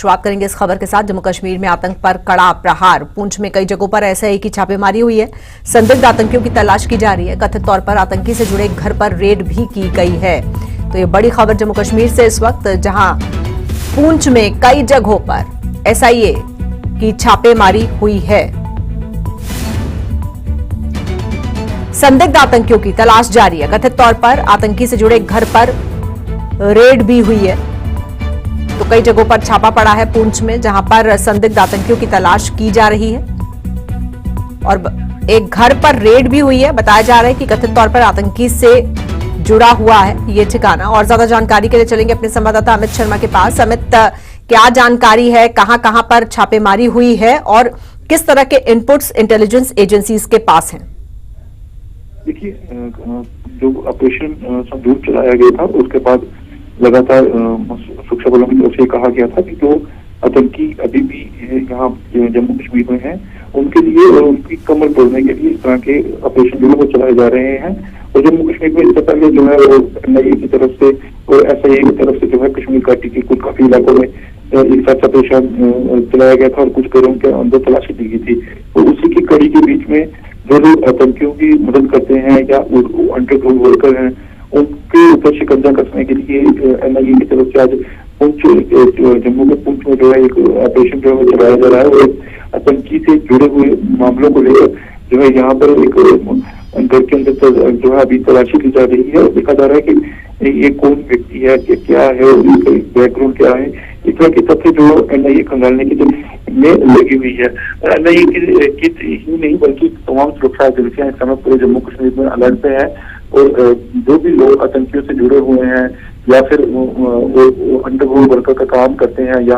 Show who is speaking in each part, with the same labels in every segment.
Speaker 1: शुरुआत करेंगे इस खबर के साथ। जम्मू कश्मीर में आतंक पर कड़ा प्रहार। पुंछ में कई जगहों पर एसआईए की छापेमारी हुई है। संदिग्ध आतंकियों की तलाश की जा रही है। कथित तौर पर आतंकी से जुड़े घर पर रेड भी की गई है। तो ये बड़ी खबर जम्मू कश्मीर से इस वक्त, जहां पुंछ में कई जगहों पर एसआईए की छापेमारी हुई है। संदिग्ध आतंकियों की तलाश जारी है। कथित तौर पर आतंकी से जुड़े घर पर रेड भी हुई है। तो कई जगहों पर छापा पड़ा है पुंछ में, जहां पर संदिग्ध आतंकियों की तलाश की जा रही है और एक घर पर रेड भी हुई है। बताया जा रहा है कि कथित तौर पर आतंकी से जुड़ा हुआ है ये ठिकाना। और ज्यादा जानकारी के लिए चलेंगे अपने संवाददाता अमित शर्मा के पास। अमित, क्या जानकारी है, कहां पर छापेमारी हुई है और किस तरह के इनपुट्स इंटेलिजेंस एजेंसीज के पास हैं?
Speaker 2: देखिए, जो ऑपरेशन संदूर चलाया गया था उसके बाद लगातार सुरक्षा बलों की तरफ से कहा गया था कि जो आतंकी अभी भी यहाँ जम्मू कश्मीर में हैं, उनके लिए और उनकी कमर तोड़ने के लिए इस तरह के ऑपरेशन जो है वो चलाए जा रहे हैं। और जम्मू कश्मीर में इससे पहले जो है वो एनआईए की तरफ से और एसआईए की तरफ से जो है कश्मीर घाटी के कुछ काफी इलाकों में एक साथ ऑपरेशन चलाया गया था और कुछ घरों के अंदर तलाशी दी गई थी। तो उसी की कड़ी के बीच में जो लोग आतंकियों की मदद करते हैं या अंडरग्राउंड वर्कर हैं, उनके ऊपर शिकंजा कसने के लिए एनआईए की तरफ से आज पुंछ, जम्मू के पुंछ में जो है एक ऑपरेशन जो है चलाया जा रहा है। और आतंकी से जुड़े हुए मामलों को लेकर जो है यहाँ पर एक घर के अंदर जो है अभी तलाशी ली जा रही है। देखा जा रहा है कि ये कौन व्यक्ति है, क्या है और इसका बैकग्राउंड क्या है। इस तरह के तथ्य जो एनआईए खंगालने की में लगी हुई है। एनआईए की ही नहीं बल्कि तमाम सुरक्षा एजेंसियां इस समय पूरे जम्मू कश्मीर में अलर्ट पे है। और जो भी लोग आतंकियों से जुड़े हुए हैं या फिर वो अंडरग्राउंड वर्कर का काम करते हैं या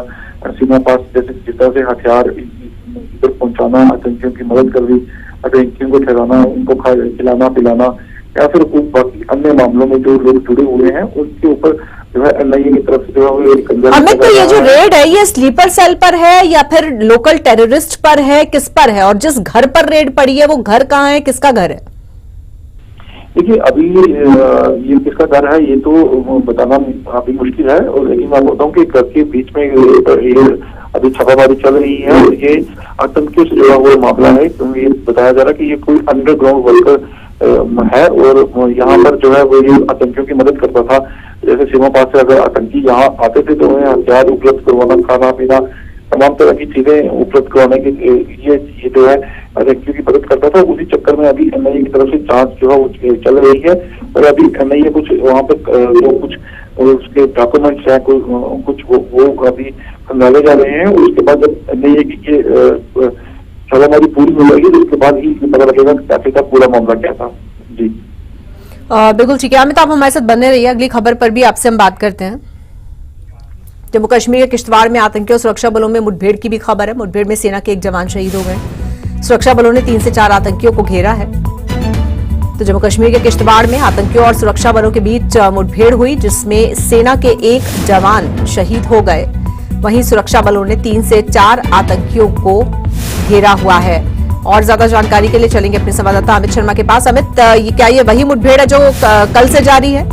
Speaker 2: सीमा पास जैसे जिस तरह से हथियार इधर पहुंचाना, आतंकियों की मदद करनी, आतंकियों को ठहराना, उनको खिलाना पिलाना या फिर कुछ बाकी अन्य मामलों में जो लोग जुड़े हुए हैं उनके ऊपर जो है एनआईए की तरफ से जो है
Speaker 1: हमें तो ये जो रेड है ये स्लीपर सेल पर है या फिर लोकल टेररिस्ट पर है, किस पर है? और जिस घर पर रेड पड़ी है वो घर कहाँ है, किसका घर है?
Speaker 2: देखिए, अभी ये किसका घर है ये तो बताना काफी मुश्किल है। और लेकिन मैं बताऊं कि घर के बीच में ये अभी छापामारी चल रही है और ये आतंकियों से जुड़ा हुआ मामला है। तो ये बताया जा रहा है कि ये कोई अंडरग्राउंड वर्कर है और यहाँ पर जो है वो ये आतंकियों की मदद करता था। जैसे सीमा पास से अगर आतंकी यहाँ आते थे तो उन्हें हथियार उपलब्ध करवाना, खाना पीना, तमाम तरह की चीजें उपलब्ध करवाने के ये जो है आतंकियों की मदद करता था। उसी चक्कर में अभी एनआईए की तरफ से जांच जो है वो चल रही है। और अभी एनआईए कुछ वहाँ पर जो कुछ उसके डॉक्यूमेंट्स हैं कुछ वो अभी खंगाले जा रहे हैं। उसके बाद जब एनआईए की ये छापामारी पूरी हो जाएगी तो उसके बाद ही पता लगेगा कि कैसे का पूरा मामला क्या था। जी
Speaker 1: बिल्कुल ठीक है अमित, आप हमारे साथ बने रहिए। अगली खबर पर भी आपसे हम बात करते हैं। जम्मू कश्मीर के किश्तवाड़ में आतंकियों और सुरक्षा बलों में मुठभेड़ की भी खबर है। मुठभेड़ में सेना के एक जवान शहीद हो गए। सुरक्षा बलों ने 3 से 4 आतंकियों को घेरा है। तो जम्मू कश्मीर के किश्तवाड़ में आतंकियों और सुरक्षा बलों के बीच मुठभेड़ हुई, जिसमें सेना के एक जवान शहीद हो गए। वहीं सुरक्षा बलों ने 3 से 4 आतंकियों को घेरा हुआ है। और ज्यादा जानकारी के लिए चलेंगे अपने संवाददाता अमित शर्मा के पास। अमित, क्या ये वही मुठभेड़ है जो कल से जारी है?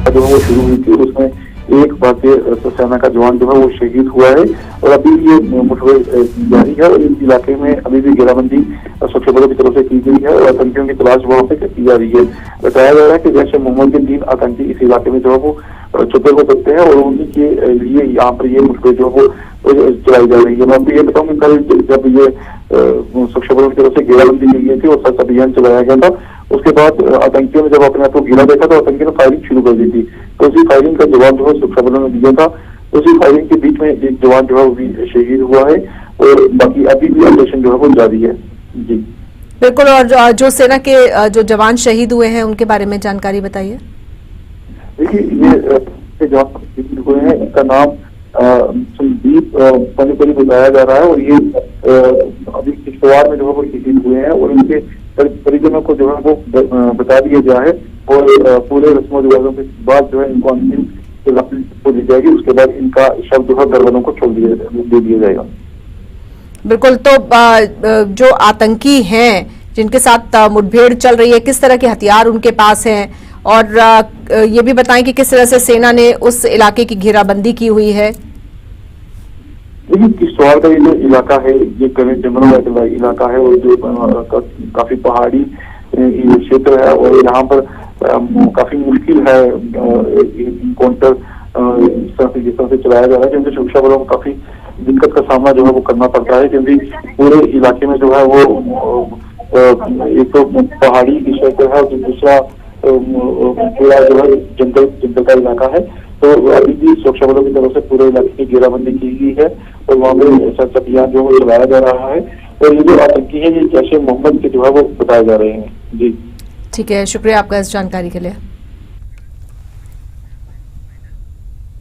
Speaker 2: जो वो शुरू हुई थी उसमें एक भारतीय सेना का जवान जो है वो शहीद हुआ है और अभी ये मुठभेड़ जारी है। और इस इलाके में अभी भी घेराबंदी सुरक्षा बलों की तरफ से की गई है और आतंकियों की तलाश वहां पे की जा रही है। बताया जा रहा है कि जैसे मोहम्मद के 3 आतंकी इस इलाके में जो है वो छुपे हो सकते हैं और उन्हीं के लिए यहाँ पर ये मुठभेड़ जो है वो चलाई जा रही है। मैं आपको ये बताऊँ कि कल जब ये सुरक्षा बलों की तरफ से घेराबंदी की गई थी और सर्च अभियान चलाया गया था, उसके बाद आतंकियों ने जब अपने आप को घेरा देखा तो आतंकियों ने फायरिंग शुरू कर दी थी। तो उसी फायरिंग का जवाब जो है सुरक्षा बलों ने दिया था। उसी फायरिंग के बीच में एक जवान जो है वो भी शहीद हुआ है और बाकी अभी भी ऑपरेशन जो है वो जारी है। जी
Speaker 1: बिल्कुल। और जो सेना के जो जवान शहीद हुए हैं उनके बारे में जानकारी बताइए।
Speaker 2: देखिए, ये जवान शहीद हुए हैं, इनका नाम संदीप पनीपली बताया जा रहा है और ये अभी किश्तवाड़ में जो है वो शहीद हुए हैं और इनके परिजनों को जो है वो बता दिया गया है और पूरे रस्म रिवाजों के बाद जो है इनको अंतिम दी जाएगी। उसके बाद इनका शव जो है घर वालों को दे दिया जाएगा।
Speaker 1: बिल्कुल। तो जो आतंकी हैं जिनके साथ मुठभेड़ चल रही है, किस तरह के हथियार उनके पास हैं और ये भी बताएं कि किस तरह से सेना ने उस इलाके की घेराबंदी की हुई है।
Speaker 2: देखिए, किश्तवाड़ का ये जो इलाका है, ये घने जंगलों का इलाका है और जो काफी पहाड़ी क्षेत्र है और यहाँ पर काफी मुश्किल है इनकाउंटर जिस तरह से चलाया जा रहा है, क्योंकि सुरक्षा बलों को काफी दिक्कत का सामना जो है वो करना पड़ता है, क्योंकि पूरे इलाके में जो है वो एक तो पहाड़ी क्षेत्र है और दूसरा पूरा जो है जंगल का इलाका है। तो अभी भी सुरक्षा बलों की तरफ से पूरे इलाके की घेराबंदी की गई है और वहाँ पे सर्च अभियान जो है चलाया जा रहा है और ये जो आतंकी है ये जैश ए मोहम्मद के जो है वो बताए जा रहे हैं। जी
Speaker 1: ठीक है, शुक्रिया आपका इस जानकारी के लिए।